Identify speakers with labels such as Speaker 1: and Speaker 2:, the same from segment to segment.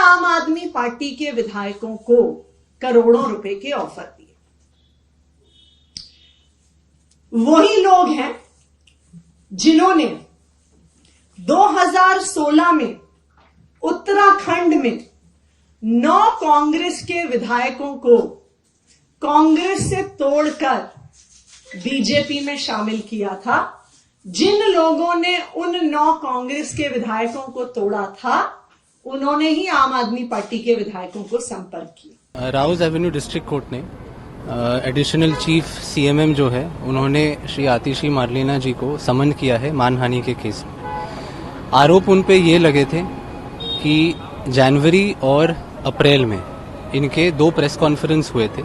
Speaker 1: आम आदमी पार्टी के विधायकों को करोड़ों रुपए के ऑफर दिए। वही लोग हैं जिन्होंने 2016 में उत्तराखंड में 9 कांग्रेस के विधायकों को कांग्रेस से तोड़कर बीजेपी में शामिल किया था। जिन लोगों ने उन 9 कांग्रेस के विधायकों को तोड़ा था, उन्होंने ही आम आदमी पार्टी के विधायकों को संपर्क किया।
Speaker 2: राउज एवेन्यू डिस्ट्रिक्ट कोर्ट ने एडिशनल चीफ सीएमएम जो है, उन्होंने श्री आतिशी मारलेना जी को समन किया है मानहानि के केस में। आरोप उन पे ये लगे थे कि जनवरी और अप्रैल में इनके 2 प्रेस कॉन्फ्रेंस हुए थे।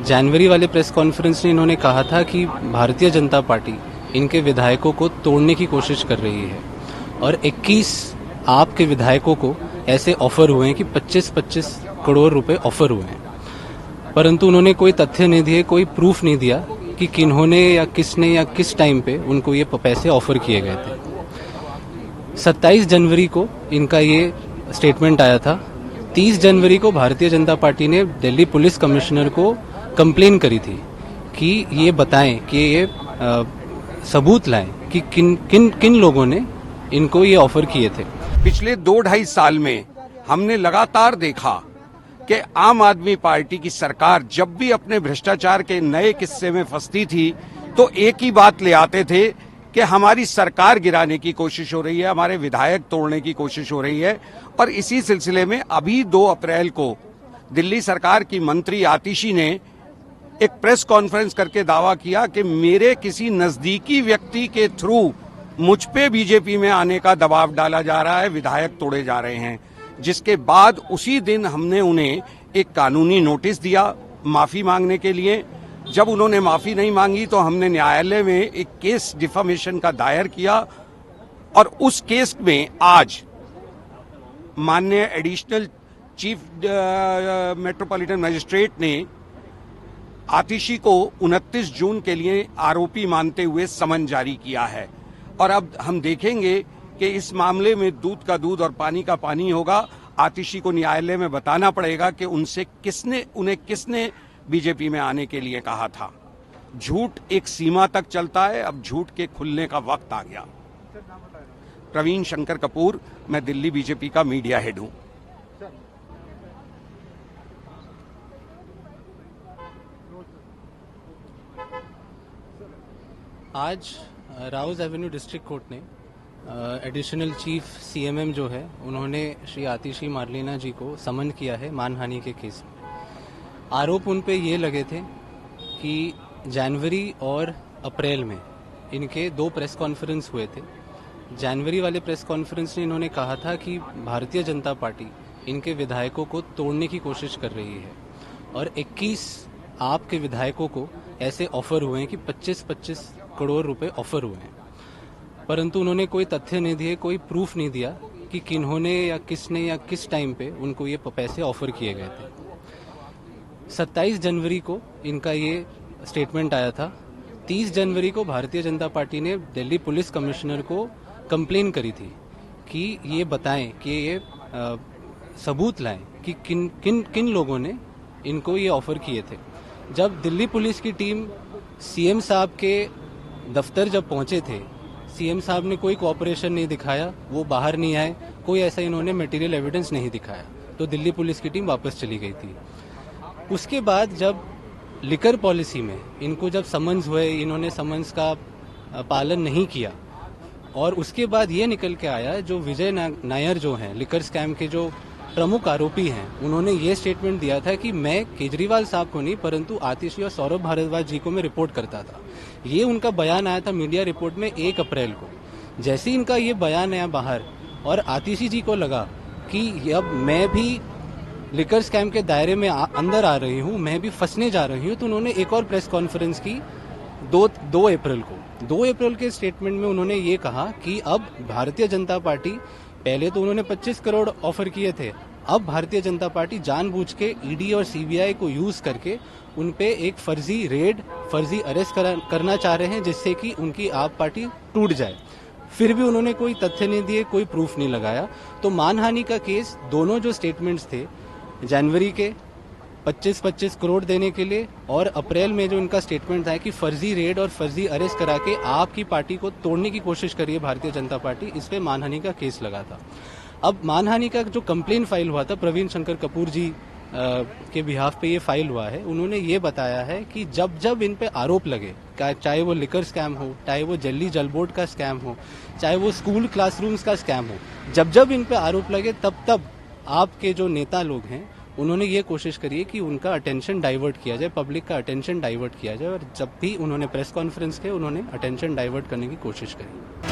Speaker 2: जनवरी वाले प्रेस कॉन्फ्रेंस में इन्होंने कहा था कि भारतीय जनता पार्टी इनके विधायकों को तोड़ने की कोशिश कर रही है, और 21 आपके विधायकों को ऐसे ऑफर हुए हैं कि 25-25 करोड़ रुपए ऑफर हुए हैं, परंतु उन्होंने कोई तथ्य नहीं दिए, कोई प्रूफ नहीं दिया कि किन्होंने या किसने या किस टाइम पे उनको ये पैसे ऑफर किए गए थे। 27 जनवरी को इनका ये स्टेटमेंट आया था। 30 जनवरी को भारतीय जनता पार्टी ने दिल्ली पुलिस कमिश्नर को कंप्लेन करी थी कि ये बताएं, कि ये सबूत लाएं कि किन लोगों ने इनको ये ऑफर किए थे।
Speaker 3: पिछले 2-2.5 साल में हमने लगातार देखा कि आम आदमी पार्टी की सरकार जब भी अपने भ्रष्टाचार के नए किस्से में फंसती थी तो एक ही बात ले आते थे कि हमारी सरकार गिराने की कोशिश हो रही है, हमारे विधायक तोड़ने की कोशिश हो रही है। और इसी सिलसिले में अभी 2 अप्रैल को दिल्ली सरकार की मंत्री आतिशी ने एक प्रेस कॉन्फ्रेंस करके दावा किया कि मेरे किसी नजदीकी व्यक्ति के थ्रू मुझ पे बीजेपी में आने का दबाव डाला जा रहा है, विधायक तोड़े जा रहे हैं। जिसके बाद उसी दिन हमने उन्हें एक कानूनी नोटिस दिया माफी मांगने के लिए। जब उन्होंने माफी नहीं मांगी तो हमने न्यायालय में एक केस डिफेमेशन का दायर किया, और उस केस में आज माननीय एडिशनल चीफ मेट्रोपॉलिटन मजिस्ट्रेट ने आतिशी को 29 जून के लिए आरोपी मानते हुए समन जारी किया है। और अब हम देखेंगे कि इस मामले में दूध का दूध और पानी का पानी होगा। आतिशी को न्यायालय में बताना पड़ेगा कि उन्हें किसने बीजेपी में आने के लिए कहा था। झूठ एक सीमा तक चलता है, अब झूठ के खुलने का वक्त आ गया। प्रवीण शंकर कपूर, मैं दिल्ली बीजेपी का मीडिया हेड हूं।
Speaker 2: आज राउज एवेन्यू डिस्ट्रिक्ट कोर्ट ने एडिशनल चीफ सीएमएम जो है, उन्होंने श्री आतिशी मारलेना जी को समन किया है मानहानि के केस में। आरोप उन पे ये लगे थे कि जनवरी और अप्रैल में इनके 2 प्रेस कॉन्फ्रेंस हुए थे। जनवरी वाले प्रेस कॉन्फ्रेंस में इन्होंने कहा था कि भारतीय जनता पार्टी इनके विधायकों को तोड़ने की कोशिश कर रही है, और 21 आपके विधायकों को ऐसे ऑफर हुए हैं कि 25-25 करोड़ रुपए ऑफर हुए हैं, परंतु उन्होंने कोई तथ्य नहीं दिए, कोई प्रूफ नहीं दिया कि किन्होंने या किसने या किस टाइम पे उनको ये पैसे ऑफर किए गए थे। 27 जनवरी को इनका ये स्टेटमेंट आया था। 30 जनवरी को भारतीय जनता पार्टी ने दिल्ली पुलिस कमिश्नर को कंप्लेन करी थी कि ये बताएं, कि ये सबूत लाएं कि किन लोगों ने इनको ये ऑफर किए थे। जब दिल्ली पुलिस की टीम सीएम साहब के दफ्तर जब पहुंचे थे, सीएम साहब ने कोई कोऑपरेशन नहीं दिखाया, वो बाहर नहीं आए, कोई ऐसा इन्होंने मटेरियल एविडेंस नहीं दिखाया, तो दिल्ली पुलिस की टीम वापस चली गई थी। उसके बाद जब लिकर पॉलिसी में इनको जब समन्स हुए, इन्होंने समन्स का पालन नहीं किया, और उसके बाद ये निकल के आया जो विजय नायर जो हैं, लिकर स्कैम के जो प्रमुख आरोपी हैं, उन्होंने ये स्टेटमेंट दिया था कि मैं केजरीवाल साहब को नहीं परंतु आतिशी और सौरभ भारद्वाज जी को मैं रिपोर्ट करता था। ये उनका बयान आया था मीडिया रिपोर्ट में 1 अप्रैल को। जैसे ही इनका ये बयान आया बाहर और आतिशी जी को लगा कि अब मैं भी लिकर स्कैम के दायरे में अंदर आ रही हूँ, मैं भी फंसने जा रही हूँ, तो उन्होंने एक और प्रेस कॉन्फ्रेंस की 2 अप्रैल को। 2 अप्रैल के स्टेटमेंट में उन्होंने ये कहा कि अब भारतीय जनता पार्टी, पहले तो उन्होंने 25 करोड़ ऑफर किए थे, अब भारतीय जनता पार्टी जानबूझ के ईडी और सीबीआई को यूज करके उन पे एक फर्जी रेड, फर्जी अरेस्ट करना चाह रहे हैं, जिससे कि उनकी आप पार्टी टूट जाए। फिर भी उन्होंने कोई तथ्य नहीं दिए, कोई प्रूफ नहीं लगाया। तो मानहानि का केस, दोनों जो स्टेटमेंट्स थे जनवरी के 25-25 करोड़ देने के लिए और अप्रैल में जो इनका स्टेटमेंट था कि फर्जी रेड और फर्जी अरेस्ट करा के आपकी पार्टी को तोड़ने की कोशिश करी है भारतीय जनता पार्टी, इस पे मानहानि का केस लगा था। अब मानहानि का जो कंप्लेन फाइल हुआ था प्रवीण शंकर कपूर जी के बिहाफ पे ये फाइल हुआ है, उन्होंने ये बताया है कि जब जब इन पे आरोप लगे, चाहे वो लिकर स्कैम हो, चाहे वो जल्दी जल बोर्ड का स्कैम हो, चाहे वो स्कूल क्लासरूम्स का स्कैम हो, जब जब इन पे आरोप लगे तब तब आपके जो नेता लोग हैं उन्होंने ये कोशिश करी है कि उनका अटेंशन डाइवर्ट किया जाए, पब्लिक का अटेंशन डाइवर्ट किया जाए, और जब भी उन्होंने प्रेस कॉन्फ्रेंस किया उन्होंने अटेंशन डाइवर्ट करने की कोशिश करी।